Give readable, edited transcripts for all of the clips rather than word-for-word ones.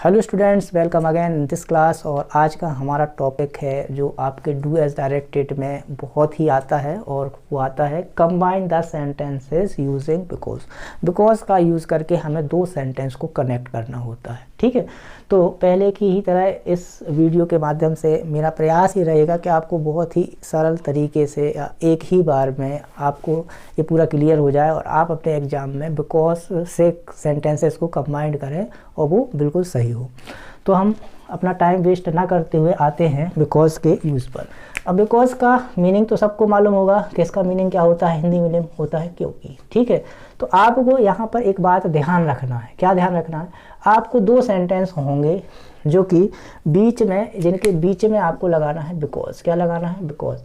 Hello students, welcome again in this class. और आज का हमारा टॉपिक है जो आपके डू एज डायरेक्टेड में बहुत ही आता है, और वो आता है combine the sentences using because. Because का यूज़ करके हमें दो सेंटेंस को कनेक्ट करना होता है। ठीक है, तो पहले की ही तरह इस वीडियो के माध्यम से मेरा प्रयास ही रहेगा कि आपको बहुत ही सरल तरीके से या एक ही बार में आपको ये पूरा क्लियर हो जाए और आप अपने एग्ज़ाम में बिकॉज से सेंटेंसेस को कंबाइन करें और वो बिल्कुल सही हो। तो हम अपना टाइम वेस्ट ना करते हुए आते हैं बिकॉज के यूज़ पर। अब बिकॉज का मीनिंग तो सबको मालूम होगा कि इसका मीनिंग क्या होता है। हिंदी मीनिंग होता है क्योंकि। ठीक है, तो आपको यहाँ पर एक बात ध्यान रखना है। क्या ध्यान रखना है? आपको दो सेंटेंस होंगे जो कि बीच में, जिनके बीच में आपको लगाना है बिकॉज। क्या लगाना है? बिकॉज।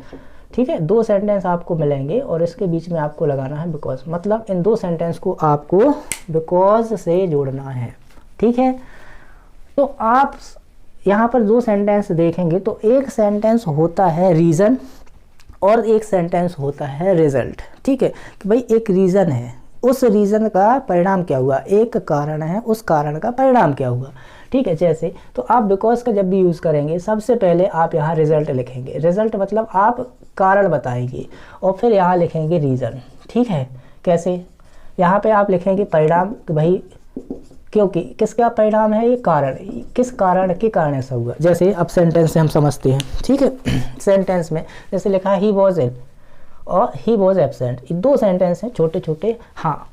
ठीक है, दो सेंटेंस आपको मिलेंगे और इसके बीच में आपको लगाना है बिकॉज। मतलब इन दो सेंटेंस को आपको बिकॉज से जोड़ना है। ठीक है, तो आप यहाँ पर दो सेंटेंस देखेंगे तो एक सेंटेंस होता है रीज़न और एक सेंटेंस होता है रिजल्ट। ठीक है, कि भाई एक रीज़न है, उस रीज़न का परिणाम क्या हुआ, एक कारण है, उस कारण का परिणाम क्या हुआ। ठीक है, जैसे तो आप बिकॉज का जब भी यूज़ करेंगे सबसे पहले आप यहाँ रिजल्ट लिखेंगे। रिजल्ट मतलब आप कारण बताएंगे और फिर यहाँ लिखेंगे रीज़न। ठीक है, कैसे? यहाँ पे आप लिखेंगे परिणाम कि भाई क्योंकि किसका परिणाम है, ये कारण, किस कारण के कारण ऐसा हुआ। जैसे अब सेंटेंस से हम समझते हैं। ठीक है, सेंटेंस में जैसे लिखा है ही वॉज इल और ही वॉज एब्सेंट। ये दो सेंटेंस हैं छोटे छोटे। हाँ,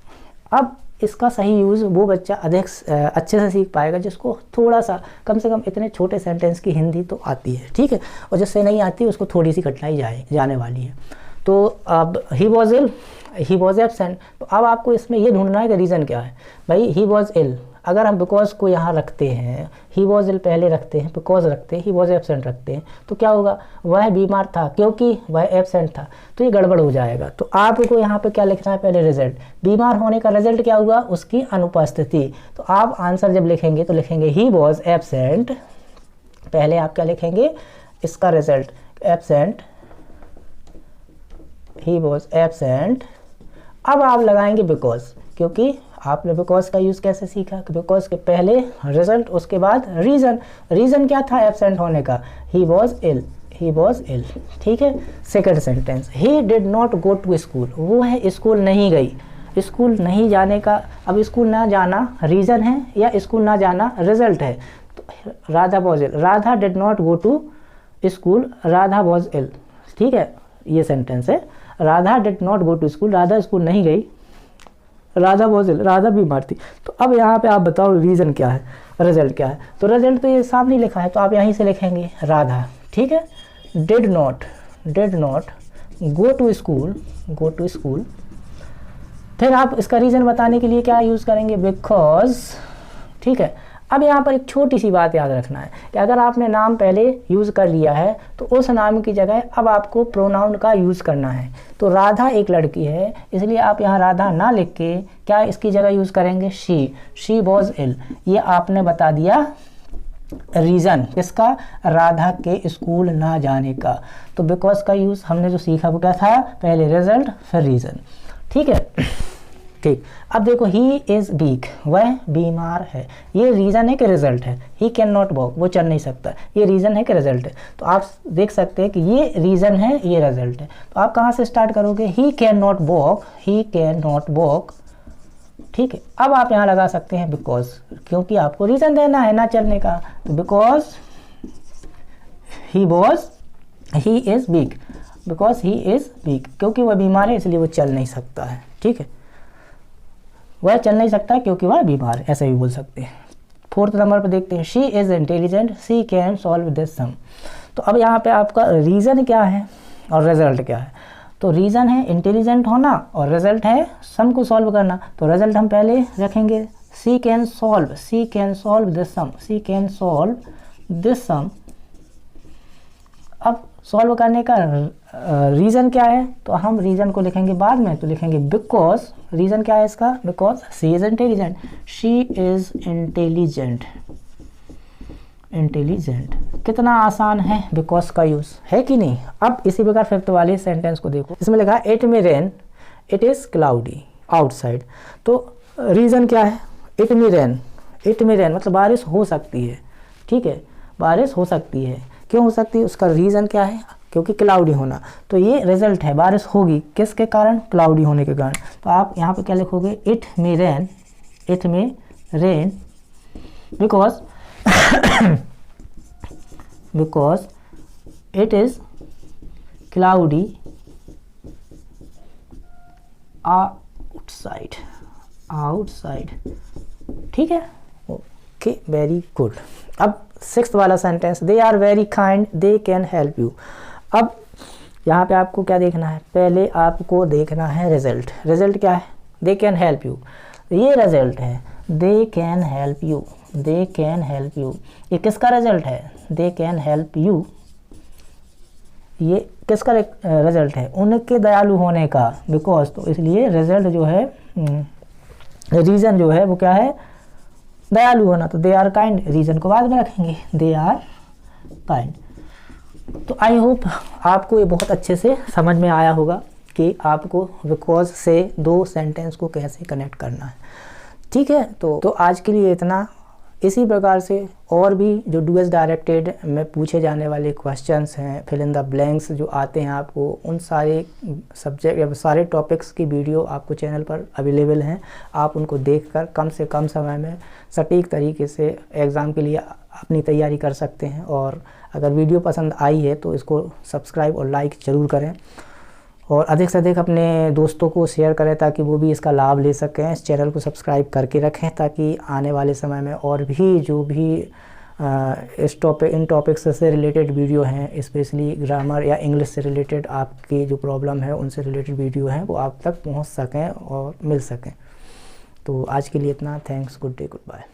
अब इसका सही यूज़ वो बच्चा अधिक अच्छे से सीख पाएगा जिसको थोड़ा सा, कम से कम इतने छोटे सेंटेंस की हिंदी तो आती है। ठीक है, और जिससे नहीं आती उसको थोड़ी सी कठिनाई जाने वाली है। तो अब he was ill, he was absent. तो अब आपको इसमें ये ढूंढना है कि रीज़न क्या है। भाई ही वॉज इल, अगर हम बिकॉज को यहाँ रखते हैं, ही वॉज इल पहले रखते हैं, बिकॉज रखते हैं, ही वॉज एब्सेंट रखते हैं, तो क्या होगा? वह बीमार था क्योंकि वह एब्सेंट था, तो ये गड़बड़ हो जाएगा। तो आपको यहाँ पे क्या लिखना है? पहले रिजल्ट। बीमार होने का रिजल्ट क्या हुआ? उसकी अनुपस्थिति। तो आप आंसर जब लिखेंगे तो लिखेंगे ही वॉज एब्सेंट। पहले आप क्या लिखेंगे? इसका result absent, he was absent. अब आप लगाएंगे बिकॉज, क्योंकि आपने बिकॉज का यूज़ कैसे सीखा? बिकॉज के पहले रिजल्ट, उसके बाद रीज़न। रीज़न क्या था एब्सेंट होने का? He was ill, he was ill. ठीक है, second sentence, he did not go to school. वो है स्कूल नहीं गई। स्कूल नहीं जाने का, अब स्कूल ना जाना रीज़न है या स्कूल ना जाना रिजल्ट है? तो Radha was ill, Radha did not go to school, Radha was ill. ठीक है, ये सेंटेंस है। Radha did not go to school, Radha school नहीं गई, राधा वॉज इल, राधा बीमार थी। तो अब यहाँ पे आप बताओ रीज़न क्या है, रिजल्ट क्या है? तो रिजल्ट तो ये सामने लिखा है, तो आप यहीं से लिखेंगे राधा। ठीक है, did not go to school, go to school. फिर आप इसका रीज़न बताने के लिए क्या यूज़ करेंगे? बिकॉज। ठीक है, अब यहाँ पर एक छोटी सी बात याद रखना है कि अगर आपने नाम पहले यूज़ कर लिया है तो उस नाम की जगह अब आपको प्रोनाउन का यूज़ करना है। तो राधा एक लड़की है, इसलिए आप यहाँ राधा ना लिख के क्या इसकी जगह यूज़ करेंगे? She was ill. ये आपने बता दिया रीज़न किसका? राधा के स्कूल ना जाने का। तो बिकॉज का यूज़ हमने जो सीखा वो क्या था? पहले रिजल्ट फिर रीज़न। ठीक है, ठीक। अब देखो ही इज़ वीक, वह बीमार है। ये रीज़न है कि रिजल्ट है? ही कैन नॉट वॉक, वो चल नहीं सकता। ये रीज़न है कि रिजल्ट है? तो आप देख सकते हैं कि ये रीज़न है, ये रिजल्ट है। तो आप कहाँ से स्टार्ट करोगे? He can not walk, he can not walk. ठीक है, अब आप यहाँ लगा सकते हैं बिकॉज, क्योंकि आपको रीज़न देना है ना चलने का। तो because he is week, because he is week, क्योंकि वह बीमार है इसलिए वो चल नहीं सकता है। ठीक है, वह चल नहीं सकता क्योंकि वह बीमार है, ऐसे भी बोल सकते हैं। फोर्थ नंबर पर देखते हैं, she is intelligent, she can solve this sum. तो अब यहाँ पे आपका रीज़न क्या है और रिजल्ट क्या है? तो रीज़न है इंटेलिजेंट होना और रिजल्ट है सम को सॉल्व करना। तो रिजल्ट हम पहले रखेंगे she can solve this sum, she can solve this sum. अब सॉल्व करने का रीज़न क्या है? तो हम रीज़न को लिखेंगे बाद में, तो लिखेंगे बिकॉज। रीज़न क्या है इसका? Because she is intelligent, she is intelligent. कितना आसान है बिकॉज का यूज़, है कि नहीं? अब इसी प्रकार फिफ्थ वाले सेंटेंस को देखो, इसमें लिखा it may rain, it is cloudy outside. तो रीज़न क्या है? It may rain, it may rain मतलब बारिश हो सकती है, ठीक है, बारिश हो सकती है। क्यों हो सकती है, उसका रीज़न क्या है, क्योंकि क्लाउडी होना। तो ये रिजल्ट है, बारिश होगी किसके कारण, क्लाउडी होने के कारण। तो आप यहाँ पे क्या लिखोगे, it may rain, it may rain because because it is cloudy outside, outside, ठीक है, ओके, वेरी गुड। अब 6th वाला sentence, they are very kind, they can help you. अब यहाँ पे आपको क्या देखना है, पहले आपको देखना है रिजल्ट। रिजल्ट क्या है, दे कैन हेल्प यू, ये रिजल्ट है, दे can help you, they can help you. ये किसका रिजल्ट है, दे कैन हेल्प यू, ये किसका रिजल्ट है, उनके दयालु होने का, बिकॉज, तो इसलिए रिजल्ट जो है, रीज़न जो है वो क्या है, दयालु होना। तो दे आर काइंड, रीज़न को बाद में रखेंगे, दे आर काइंड। तो आई होप आपको ये बहुत अच्छे से समझ में आया होगा कि आपको बिकॉज से दो सेंटेंस को कैसे कनेक्ट करना है, ठीक है। तो आज के लिए इतना। इसी प्रकार से और भी जो डूएस डायरेक्टेड में पूछे जाने वाले क्वेश्चंस हैं, फिल इन द ब्लैंक्स जो आते हैं आपको, उन सारे सब्जेक्ट या सारे टॉपिक्स की वीडियो आपको चैनल पर अवेलेबल हैं। आप उनको देखकर कम से कम समय में सटीक तरीके से एग्ज़ाम के लिए अपनी तैयारी कर सकते हैं। और अगर वीडियो पसंद आई है तो इसको सब्सक्राइब और लाइक ज़रूर करें, और अधिक से अधिक अपने दोस्तों को शेयर करें ताकि वो भी इसका लाभ ले सकें। इस चैनल को सब्सक्राइब करके रखें ताकि आने वाले समय में और भी जो भी इन टॉपिक्स से रिलेटेड वीडियो हैं, स्पेशली ग्रामर या इंग्लिश से रिलेटेड आपकी जो प्रॉब्लम है उनसे रिलेटेड वीडियो हैं, वो आप तक पहुंच सकें और मिल सकें। तो आज के लिए इतना। Thanks, good day, good bye.